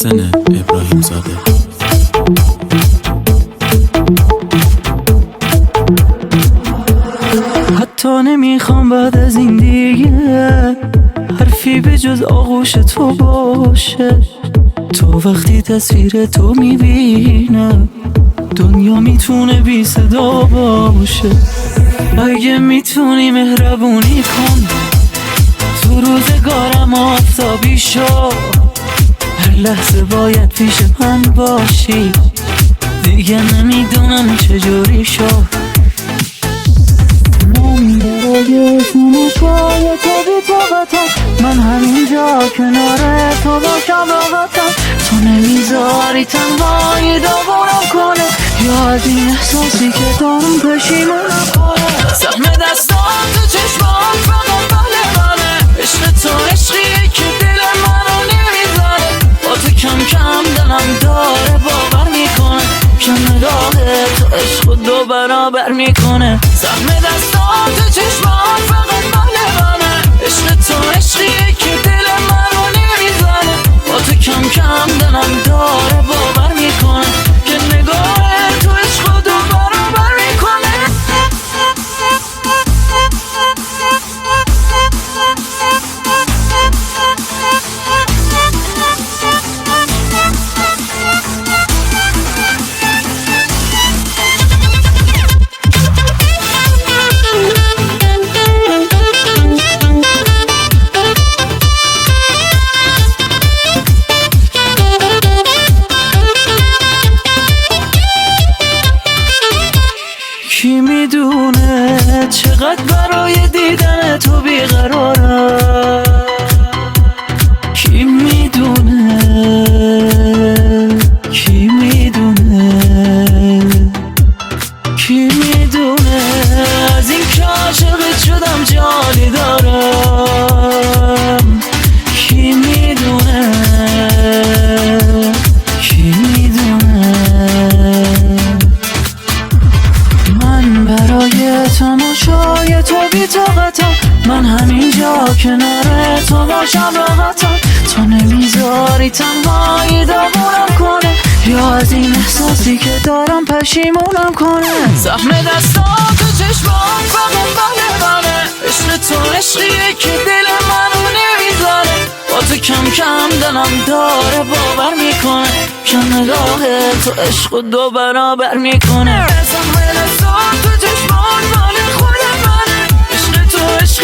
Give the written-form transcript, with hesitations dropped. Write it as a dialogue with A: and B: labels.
A: محسن ابراهیم زاده.
B: حتی نمیخوام بعد از این دیگه حرفی به جز آغوش تو باشه. تو وقتی تصویر تو میبینم دنیا میتونه بی صدا باشه. اگه میتونی مهربونی کن تو روزگارم آفتابی شو. هر لحظه باید پیش من باشی، دیگه نمیدونم چجوری شد. من برای سنشای تو بی طاقتم، من همینجا کنار تو باشم راحتم. تو نمیذاری تنهایی داغونم کنه، یا از این احساسی که دارم پشیمونم کنه. سهم دستان تو چشمات فقط بله عشق تو عشقیه که دل منو نمیذاره. با تو کم کم دلم داره باور میکنه که نگاه تو عشق و دو برابر میکنه. سهم دستان تو چشمات فقط بله عشق تو عشقیه که دل منو نمیذاره. با تو کم کم دلم داره باور میکنه که نگاه تو عشق و دو برابر میکنه. کی میدونه چقدر برای دیدن تو بیقرارم. کی میدونه، کی میدونه، کی میدونه از این که عاشقت شدم جانی دارم. کی میدونه، کی میدونه من برای تماشای تو بی طاقتم. من همینجا کنار تو باشم راحتم. تو نمیذاری تنهایی داغونم کنه، یا از این احساسی که دارم پشیمونم کنه. زخم دستان تو چشمات فقط بله عشق تو عشقیه که دل منو نمیذاره. با تو کم کم دلم داره باور میکنه که نگاه تو عشق و دو برابر میکنه.